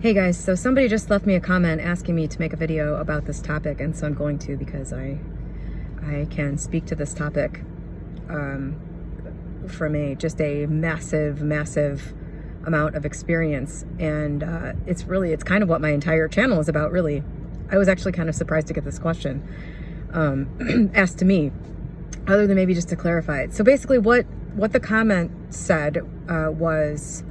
Hey guys, so somebody just left me a comment asking me to make a video about this topic, and so I'm going to because I can speak to this topic from just a massive amount of experience, and it's kind of what my entire channel is about, really. I was actually kind of surprised to get this question asked to me, other than maybe just to clarify it. So basically what the comment said was,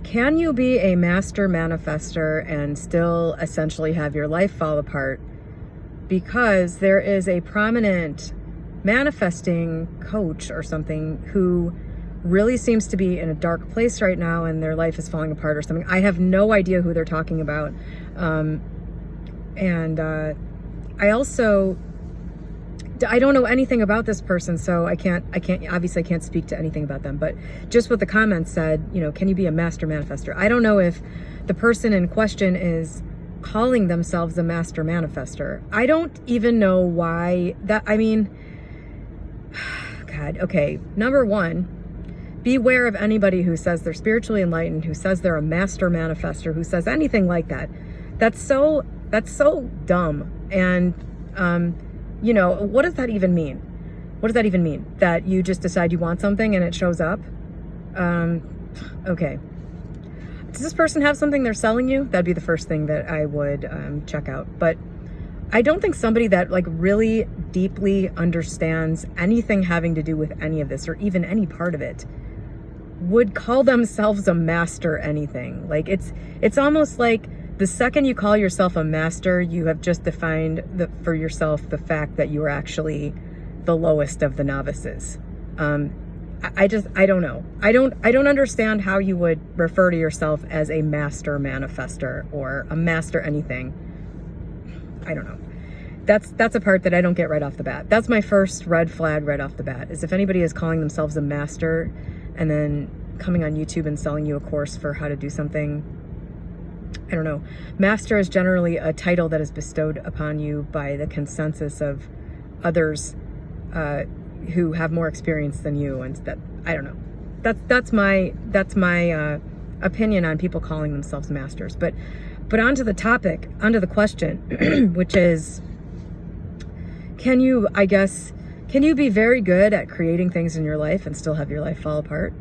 can you be a master manifestor and still essentially have your life fall apart? Because there is a prominent manifesting coach or something who really seems to be in a dark place right now and their life is falling apart or something. I have no idea who they're talking about. I don't know anything about this person, so I can't speak to anything about them, but just what the comments said, can you be a master manifestor? I don't know if the person in question is calling themselves a master manifestor. I don't even know why God, okay. Number one, beware of anybody who says they're spiritually enlightened, who says they're a master manifestor, who says anything like that. That's so dumb. And, what does that even mean? What does that even mean? That you just decide you want something and it shows up? Okay. Does this person have something they're selling you? That'd be the first thing that I would check out. But I don't think somebody that really deeply understands anything having to do with any of this, or even any part of it, would call themselves a master anything. It's almost like the second you call yourself a master, you have just defined for yourself the fact that you are actually the lowest of the novices. I don't know. I don't understand how you would refer to yourself as a master manifestor or a master anything. I don't know. That's a part that I don't get right off the bat. That's my first red flag right off the bat, is if anybody is calling themselves a master and then coming on YouTube and selling you a course for how to do something. I don't know. Master is generally a title that is bestowed upon you by the consensus of others who have more experience than you, and that, I don't know. That's my opinion on people calling themselves masters. But onto the topic, onto the question, which is, can you be very good at creating things in your life and still have your life fall apart?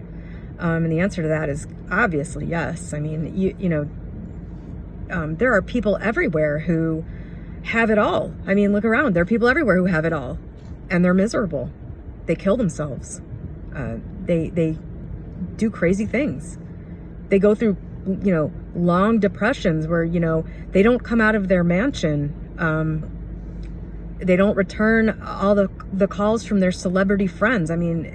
And the answer to that is obviously yes. I mean, there are people everywhere who have it all. I mean, look around. There are people everywhere who have it all, and they're miserable. They kill themselves. They do crazy things. They go through, long depressions where, they don't come out of their mansion. They don't return all the calls from their celebrity friends. I mean,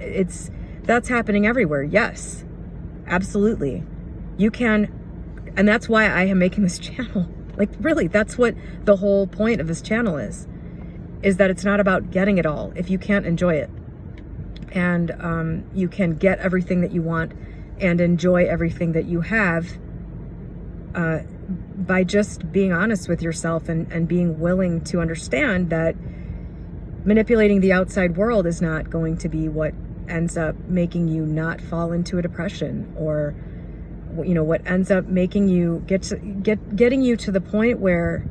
that's happening everywhere. Yes, absolutely. You can. And that's why I am making this channel. Really, that's what the whole point of this channel is that it's not about getting it all if you can't enjoy it. And you can get everything that you want and enjoy everything that you have by just being honest with yourself and being willing to understand that manipulating the outside world is not going to be what ends up making you not fall into a depression, or what ends up making you getting you to the point where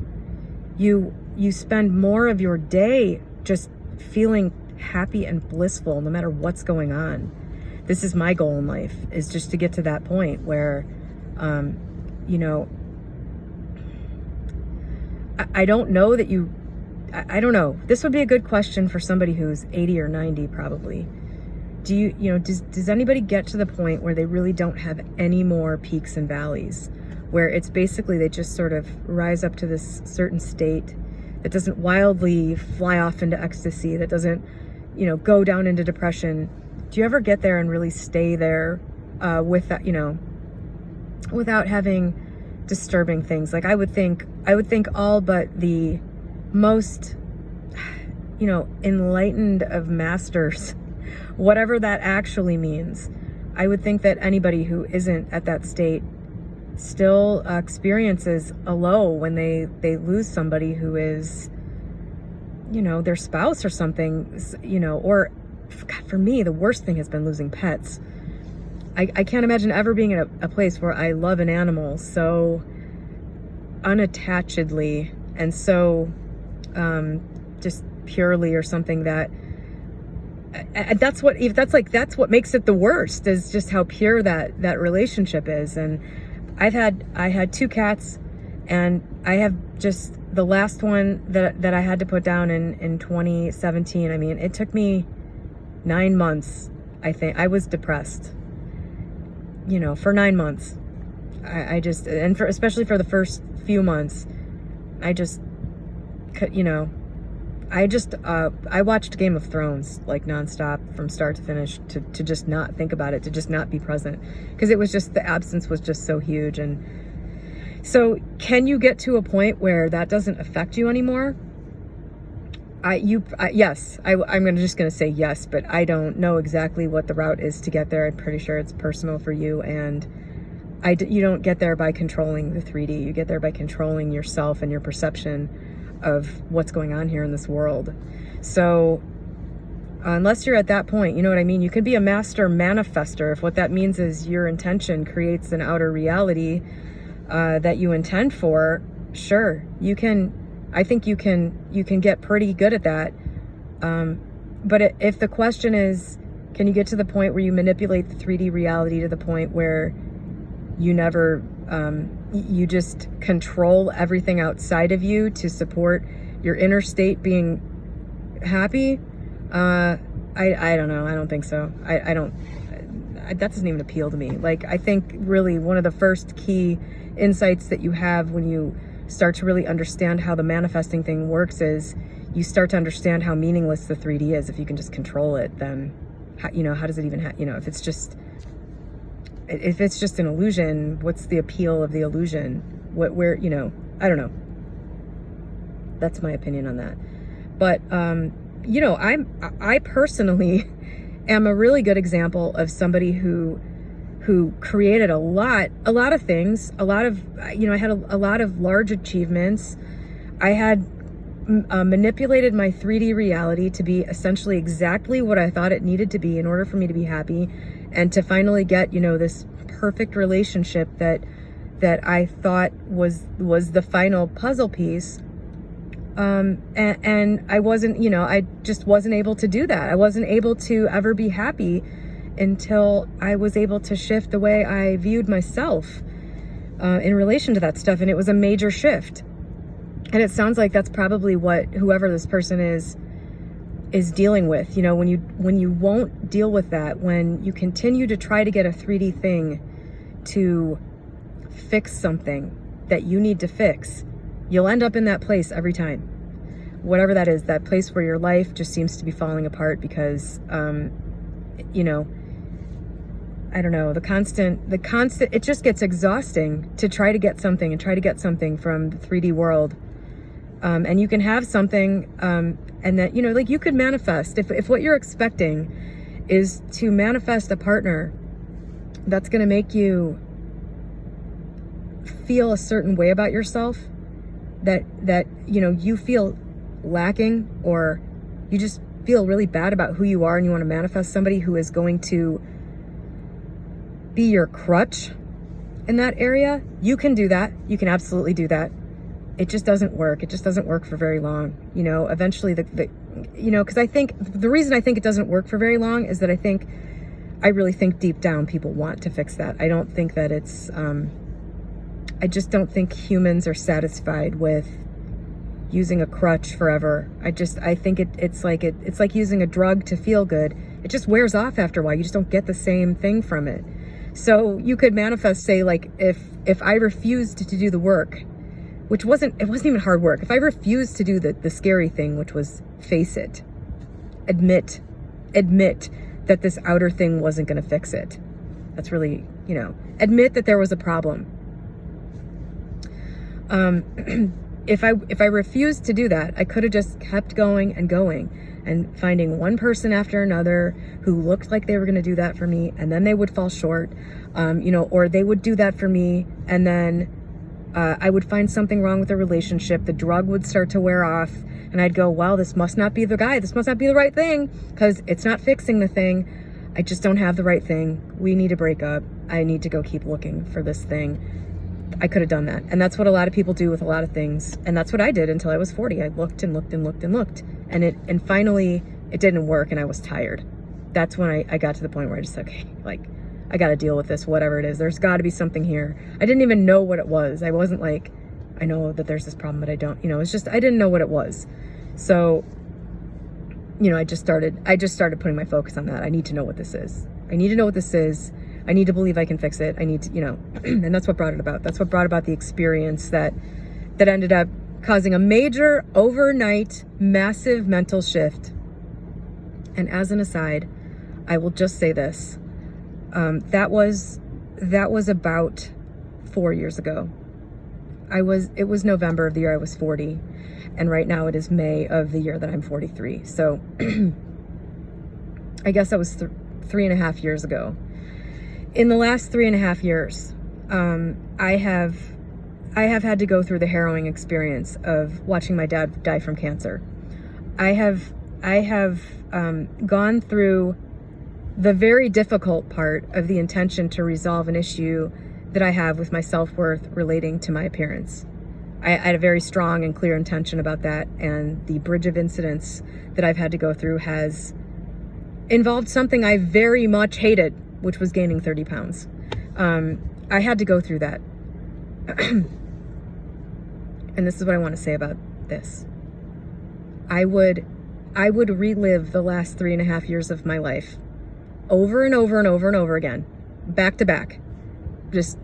you spend more of your day just feeling happy and blissful no matter what's going on. This is my goal in life, is just to get to that point where I don't know that I don't know. This would be a good question for somebody who's 80 or 90 probably. Does anybody get to the point where they really don't have any more peaks and valleys, where it's basically they just sort of rise up to this certain state that doesn't wildly fly off into ecstasy, that doesn't, go down into depression? Do you ever get there and really stay there with that, without having disturbing things? I would think all but the most, enlightened of masters, whatever that actually means, I would think that anybody who isn't at that state still experiences a low when they lose somebody who is, their spouse or something, or God, for me, the worst thing has been losing pets. I can't imagine ever being in a place where I love an animal so unattachedly and so just purely, or something that that's what makes it the worst, is just how pure that relationship is. And I had 2 cats, and I have just the last one that I had to put down in 2017. I mean, it took me 9 months. I think I was depressed, for 9 months. I just, and especially for the first few months, I just could, I watched Game of Thrones like nonstop from start to finish, to just not think about it, to just not be present, because it was just, the absence was just so huge. And so can you get to a point where that doesn't affect you anymore? Yes, I'm just going to say yes, but I don't know exactly what the route is to get there. I'm pretty sure it's personal for you, and you don't get there by controlling the 3D. You get there by controlling yourself and your perception of what's going on here in this world. So unless you're at that point, you know what I mean? You can be a master manifestor if what that means is your intention creates an outer reality that you intend for. Sure, you can. I think you can get pretty good at that. But if the question is, can you get to the point where you manipulate the 3D reality to the point where you never, you just control everything outside of you to support your inner state being happy? I don't know. I don't think so. That doesn't even appeal to me. Like, I think really one of the first key insights that you have when you start to really understand how the manifesting thing works is you start to understand how meaningless the 3D is. If you can just control it, then how does it even if it's just an illusion, what's the appeal of the illusion? I don't know. That's my opinion on that. But I personally am a really good example of somebody who created a lot of things, I had a lot of large achievements. I had manipulated my 3D reality to be essentially exactly what I thought it needed to be in order for me to be happy, and to finally get, this perfect relationship that I thought was the final puzzle piece. And I wasn't, I just wasn't able to do that. I wasn't able to ever be happy until I was able to shift the way I viewed myself in relation to that stuff. And it was a major shift. And it sounds like that's probably what whoever this person is dealing with. When you won't deal with that, when you continue to try to get a 3D thing to fix something that you need to fix, you'll end up in that place every time. Whatever that is, that place where your life just seems to be falling apart because, I don't know, the constant, it just gets exhausting to try to get something from the 3D world. And you can have something, and that, you could manifest, if what you're expecting is to manifest a partner that's going to make you feel a certain way about yourself, that you feel lacking, or you just feel really bad about who you are, and you want to manifest somebody who is going to be your crutch in that area, you can do that. You can absolutely do that. It just doesn't work. It just doesn't work for very long. Eventually because I think the reason I think it doesn't work for very long is that I really think deep down people want to fix that. I don't think that it's, I just don't think humans are satisfied with using a crutch forever. I think it's like using a drug to feel good. It just wears off after a while. You just don't get the same thing from it. So you could manifest, say, like, if I refused to do the work, it wasn't even hard work. If I refused to do the scary thing, which was face it, admit that this outer thing wasn't going to fix it. That's really, admit that there was a problem. If I refused to do that, I could have just kept going and finding one person after another who looked like they were going to do that for me, and then they would fall short, or they would do that for me, and then I would find something wrong with the relationship. The drug would start to wear off, and I'd go, well, this must not be the guy. This must not be the right thing, because it's not fixing the thing. I just don't have the right thing. We need to break up. I need to go keep looking for this thing. I could have done that. And that's what a lot of people do with a lot of things. And that's what I did until I was 40. I looked and looked and looked and looked. And finally it didn't work and I was tired. That's when I got to the point where I just said, okay, like, I got to deal with this, whatever it is. There's got to be something here. I didn't even know what it was. I wasn't like, I know that there's this problem, but I don't, it's just, I didn't know what it was. So, I just started putting my focus on that. I need to know what this is. I need to know what this is. I need to believe I can fix it. I need to, and that's what brought it about. That's what brought about the experience that ended up causing a major overnight, massive mental shift. And as an aside, I will just say this. That was about 4 years ago. It was November of the year I was 40. And right now it is May of the year that I'm 43. So I guess that was 3.5 years ago. In the last 3.5 years, I have had to go through the harrowing experience of watching my dad die from cancer. I have gone through the very difficult part of the intention to resolve an issue that I have with my self-worth relating to my appearance. I had a very strong and clear intention about that, and the bridge of incidents that I've had to go through has involved something I very much hated, which was gaining 30 pounds. I had to go through that. And this is what I want to say about this. I would relive the last 3.5 years of my life over and over and over and over again, back to back. Just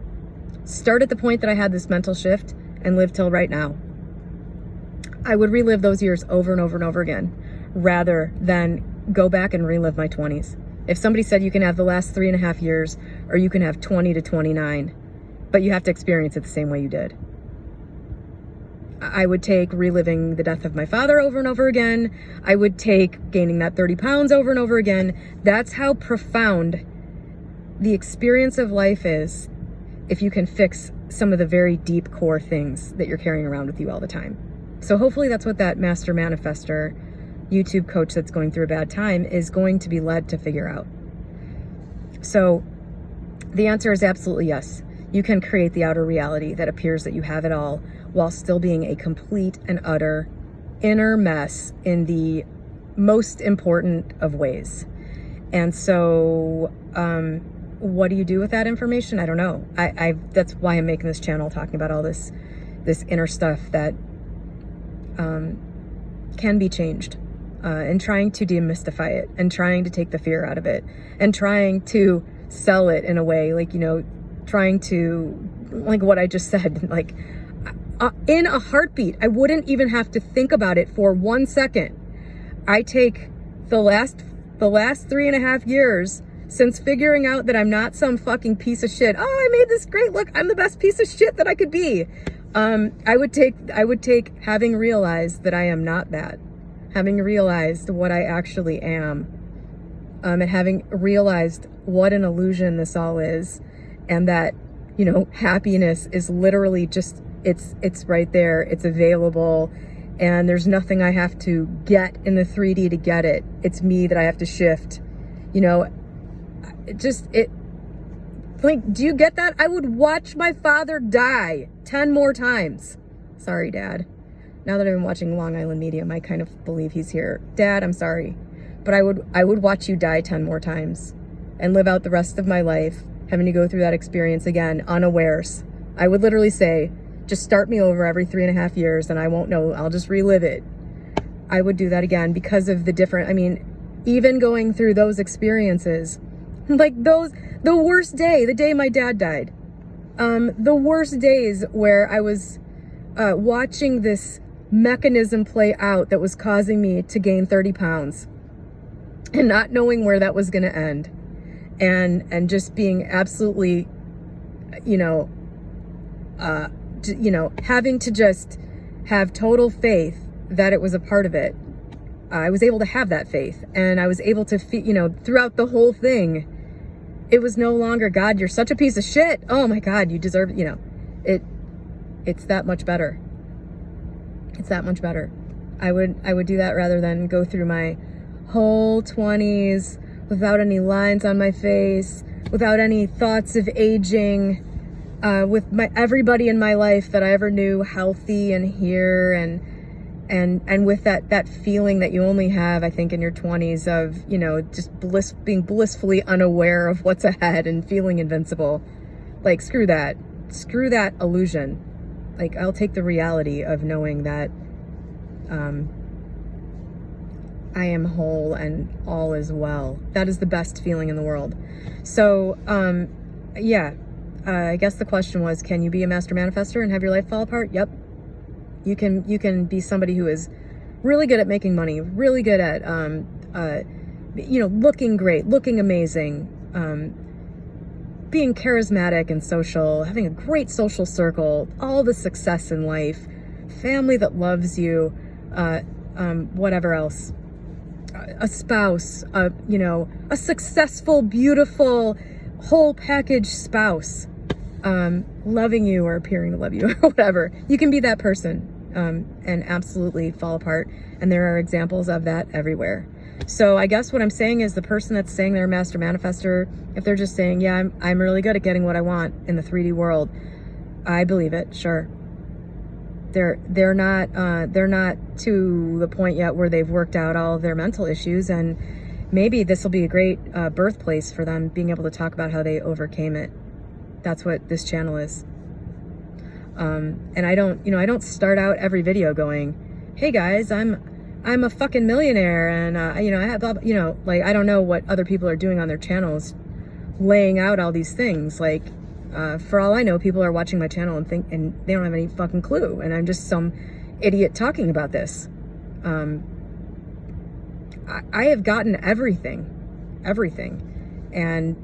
start at the point that I had this mental shift and live till right now. I would relive those years over and over and over again, rather than go back and relive my 20s. If somebody said you can have the last 3.5 years, or you can have 20 to 29, but you have to experience it the same way you did, I would take reliving the death of my father over and over again. I would take gaining that 30 pounds over and over again. That's how profound the experience of life is if you can fix some of the very deep core things that you're carrying around with you all the time. So hopefully that's what that master manifestor YouTube coach that's going through a bad time is going to be led to figure out. So the answer is absolutely yes. You can create the outer reality that appears that you have it all while still being a complete and utter inner mess in the most important of ways. And so, what do you do with that information? I don't know. That's why I'm making this channel, talking about all this inner stuff that can be changed, and trying to demystify it, and trying to take the fear out of it, and trying to sell it in a way, like, trying to, like what I just said, like in a heartbeat. I wouldn't even have to think about it for 1 second. I take the last 3.5 years since figuring out that I'm not some fucking piece of shit. Oh, I made this great look. I'm the best piece of shit that I could be. I would take having realized that I am not that, having realized what I actually am, and having realized what an illusion this all is, and that, happiness is literally just, it's right there, it's available, and there's nothing I have to get in the 3D to get it. It's me that I have to shift. Like, do you get that? I would watch my father die 10 more times. Sorry, Dad. Now that I've been watching Long Island Medium, I kind of believe he's here. Dad, I'm sorry. But I would watch you die 10 more times and live out the rest of my life having to go through that experience again, unawares. I would literally say, just start me over every 3.5 years and I won't know. I'll just relive it. I would do that again because of the different, even going through those experiences, like the worst day, the day my dad died, the worst days where I was watching this mechanism play out that was causing me to gain 30 pounds and not knowing where that was going to end, and just being absolutely, having to just have total faith that it was a part of it. I was able to have that faith, and I was able to, throughout the whole thing, it was no longer, God, you're such a piece of shit. Oh my God, you deserve, it's that much better. It's that much better. I would do that rather than go through my whole 20s without any lines on my face, without any thoughts of aging, with everybody in my life that I ever knew healthy and here, and with that feeling that you only have, I think, in your 20s of, you know, just being blissfully unaware of what's ahead and feeling invincible. Like, screw that illusion. Like, I'll take the reality of knowing that I am whole and all is well. That is the best feeling in the world. So yeah, I guess the question was, can you be a master manifestor and have your life fall apart? Yep. You can be somebody who is really good at making money, really good at you know, looking great, looking amazing, being charismatic and social, having a great social circle, all the success in life, family that loves you, whatever else, a spouse, you know, a successful, beautiful, whole package spouse, loving you or appearing to love you or whatever. You can be that person and absolutely fall apart. And there are examples of that everywhere. So I guess what I'm saying is, the person that's saying they're a master manifestor, if they're just saying, yeah, I'm really good at getting what I want in the 3D world, I believe it, sure. They're not to the point yet where they've worked out all of their mental issues, and maybe this will be a great birthplace for them, being able to talk about how they overcame it. That's what this channel is. And I don't start out every video going, hey guys, I'm a fucking millionaire, and you know, I have blah, blah, you know, like, I don't know what other people are doing on their channels, laying out all these things. Like, for all I know, people are watching my channel and they don't have any fucking clue, and I'm just some idiot talking about this. I have gotten everything, and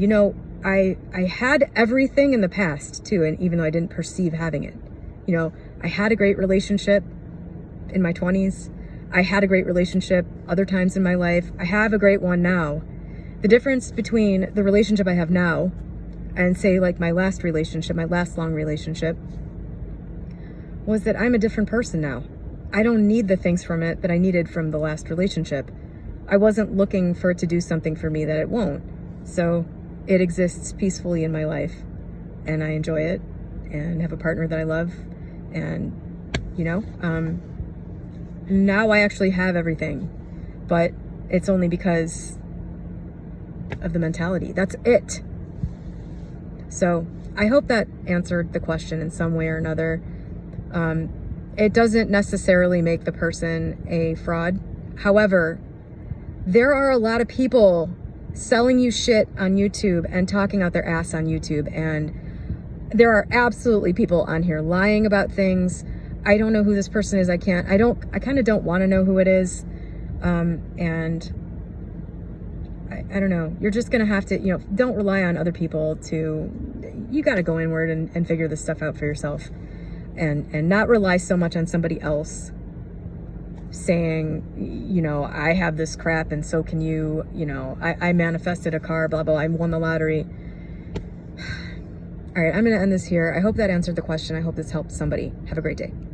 you know, I had everything in the past too, and even though I didn't perceive having it, you know, I had a great relationship in my 20s. I had a great relationship other times in my life. I have a great one now. The difference between the relationship I have now and, say, like my last relationship, my last long relationship, was that I'm a different person now. I don't need the things from it that I needed from the last relationship. I wasn't looking for it to do something for me that it won't. So it exists peacefully in my life, and I enjoy it, and have a partner that I love, and, you know, now I actually have everything, but it's only because of the mentality. That's it. So I hope that answered the question in some way or another. It doesn't necessarily make the person a fraud. However, there are a lot of people selling you shit on YouTube and talking out their ass on YouTube, and there are absolutely people on here lying about things. I don't know who this person is. I kind of don't want to know who it is. And I don't know. You're just going to have to, you know, don't rely on other people you got to go inward and figure this stuff out for yourself, and not rely so much on somebody else saying, you know, I have this crap and so can you, you know, I manifested a car, blah, blah, I won the lottery. All right, I'm going to end this here. I hope that answered the question. I hope this helped somebody. Have a great day.